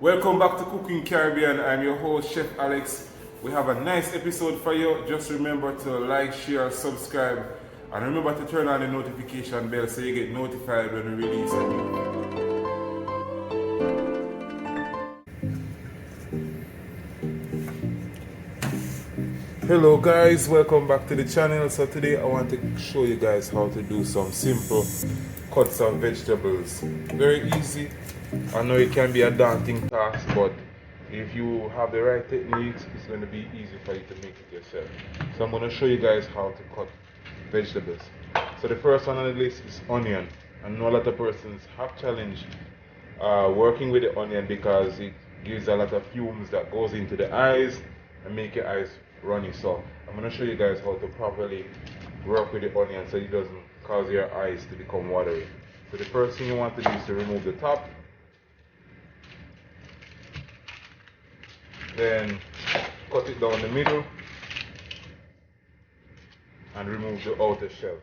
Welcome back to Cooking Caribbean. I'm your host, Chef Alex. We have a nice episode for you. Just remember to like, share, subscribe, and remember to turn on the notification bell so you get notified when we release a new video. Hello guys, welcome back to the channel. So today I want to show you guys how to do some simple cuts of vegetables. Very easy. I know it can be a daunting task, but if you have the right techniques, it's going to be easy for you to make it yourself. So I'm going to show you guys how to cut vegetables. So the first one on the list is onion. I know a lot of persons have challenged working with the onion because it gives a lot of fumes that goes into the eyes and make your eyes runny. So I'm going to show you guys how to properly work with the onion so it doesn't cause your eyes to become watery. So the first thing you want to do is to remove the top. Then cut it down the middle and remove the outer shell.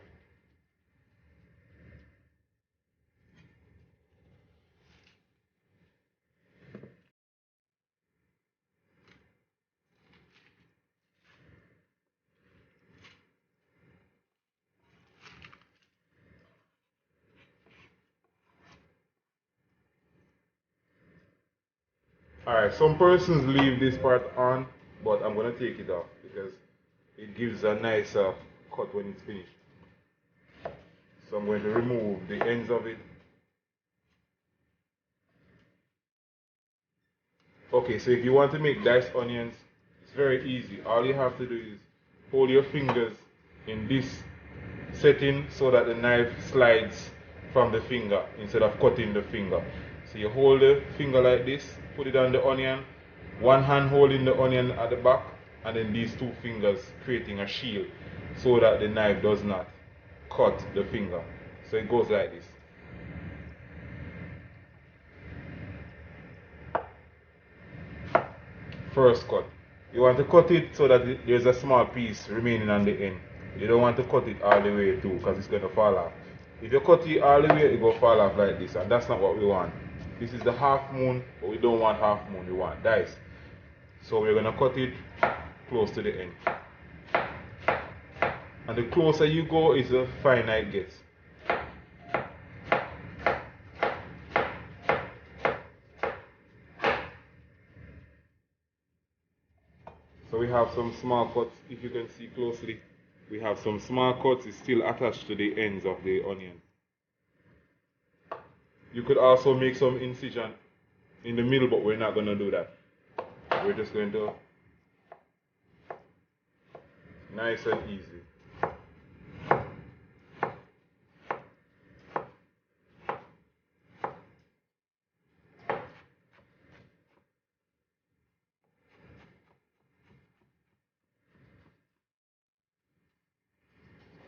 Alright, some persons leave this part on, but I'm going to take it off because it gives a nicer cut when it's finished. So I'm going to remove the ends of it. Okay, so if you want to make diced onions, it's very easy. All you have to do is hold your fingers in this setting so that the knife slides from the finger instead of cutting the finger. So you hold the finger like this, put it on the onion, one hand holding the onion at the back, and then these two fingers creating a shield so that the knife does not cut the finger. So it goes like this. First cut. You want to cut it so that there's a small piece remaining on the end. You don't want to cut it all the way too because it's going to fall off. If you cut it all the way, it will fall off like this, and that's not what we want. This is the half moon, but we don't want half moon, we want dice. So we're going to cut it close to the end. And the closer you go, is the finer it gets. So we have some small cuts, if you can see closely. We have some small cuts, it's still attached to the ends of the onion. You could also make some incision in the middle, but we're not going to do that. We're just going to nice and easy.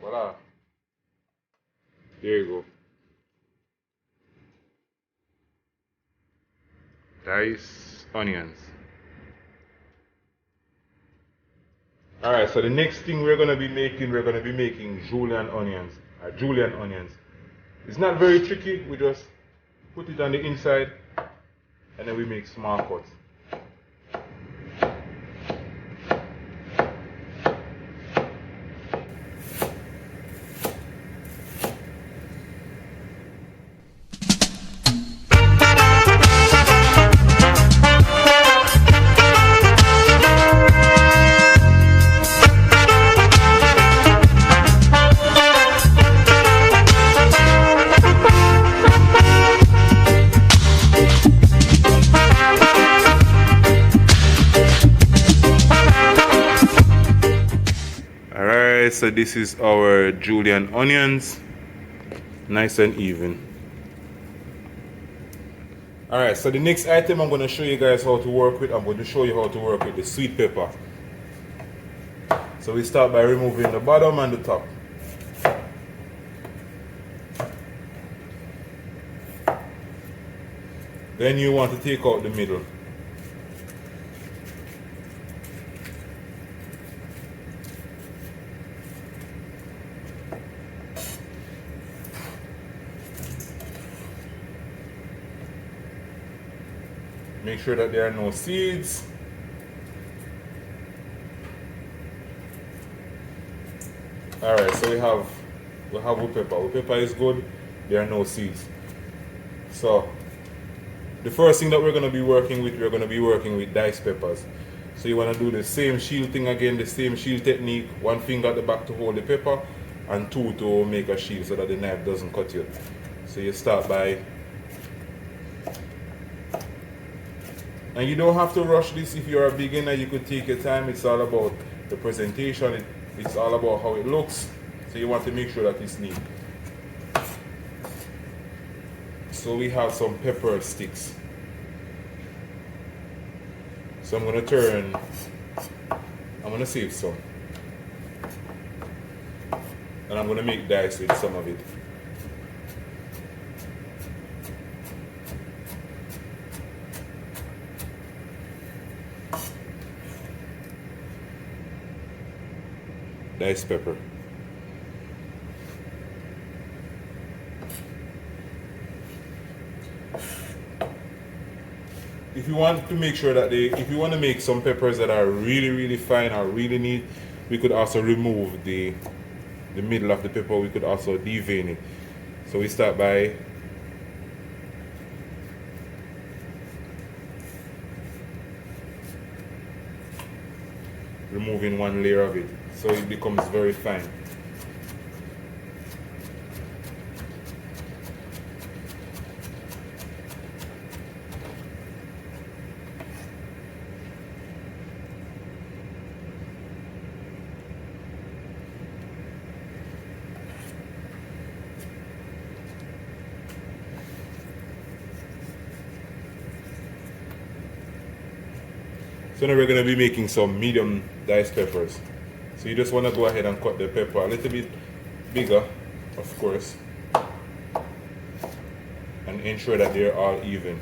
Voila. There you go. Diced onions. Alright, so the next thing we're going to be making julienne onions. Julienne onions. It's not very tricky, we just put it on the inside and then we make small cuts. So this is our julienne onions, nice and even. Alright, so the next item I'm going to show you guys how to work with, I'm going to show you how to work with the sweet pepper. So we start by removing the bottom and the top. Then you want to take out the middle. Make sure that there are no seeds. Alright, so we have wood pepper. Wood pepper is good. There are no seeds. So the first thing that we're going to be working with diced peppers. So you want to do the same shield thing again, the same shield technique. One finger at the back to hold the pepper, and two to make a shield so that the knife doesn't cut you. So you start by, and you don't have to rush this. If you're a beginner, you could take your time. It's all about the presentation. It's all about how it looks. So you want to make sure that it's neat. So we have some pepper sticks. So I'm going to save some. And I'm going to make dice with some of it. Diced pepper. If you want to make sure that if you want to make some peppers that are really fine or really neat, we could also remove the middle of the pepper. We could also devein it. So we start by removing one layer of it, so it becomes very fine. So now we're going to be making some medium diced peppers. So you just want to go ahead and cut the pepper a little bit bigger, of course, and ensure that they're all even.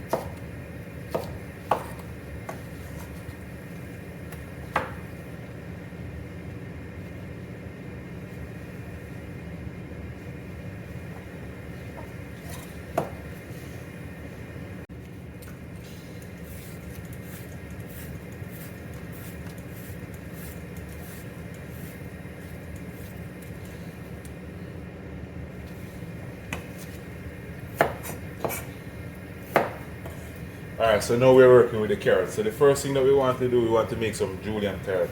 Alright, so now we're working with the carrots. So the first thing that we want to do, we want to make some julienne carrot.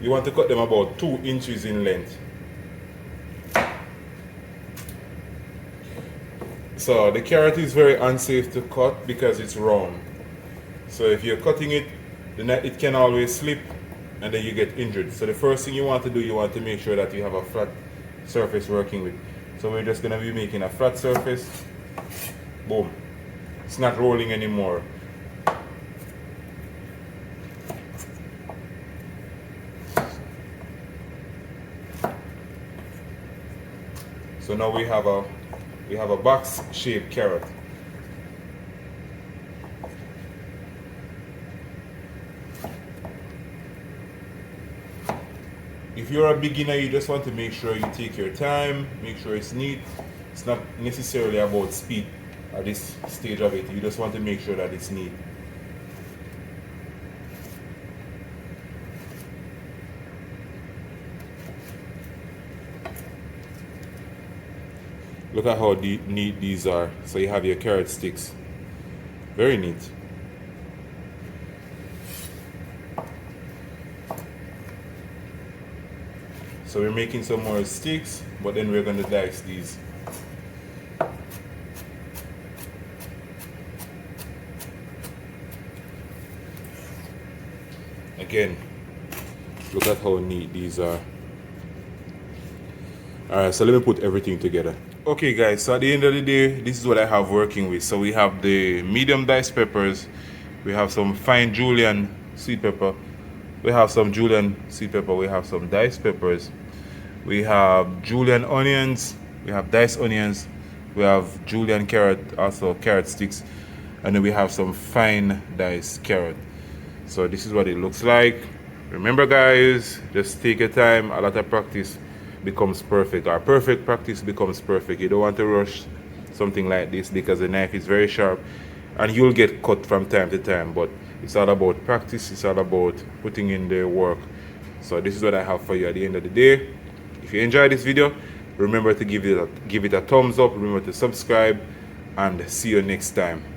You want to cut them about 2 inches in length. So the carrot is very unsafe to cut because it's round. So if you're cutting it, it can always slip and then you get injured. So the first thing you want to do, you want to make sure that you have a flat surface working with. So we're just going to be making a flat surface. Boom. It's not rolling anymore. So now we have a box shaped carrot. If you're a beginner, you just want to make sure you take your time, make sure it's neat. It's not necessarily about speed at this stage of it. You just want to make sure that it's neat. Look at how neat these are. So you have your carrot sticks. Very neat. So we're making some more sticks, but then we're going to dice these. Again, look at how neat these are. Alright, so let me put everything together. Okay guys, so at the end of the day, this is what I have working with. So we have the medium diced peppers, we have some fine julienne sweet pepper, we have some julienne sweet pepper, we have some diced peppers, we have julienne onions, we have diced onions, we have julienne carrot, also carrot sticks, and then we have some fine diced carrot. So this is what it looks like. Remember guys, just take your time. A lot of practice becomes perfect, or perfect practice becomes perfect. You don't want to rush something like this because the knife is very sharp and you'll get cut from time to time, but it's all about practice, it's all about putting in the work. So this is what I have for you at the end of the day. If you enjoyed this video, remember to give it a thumbs up, remember to subscribe, and see you next time.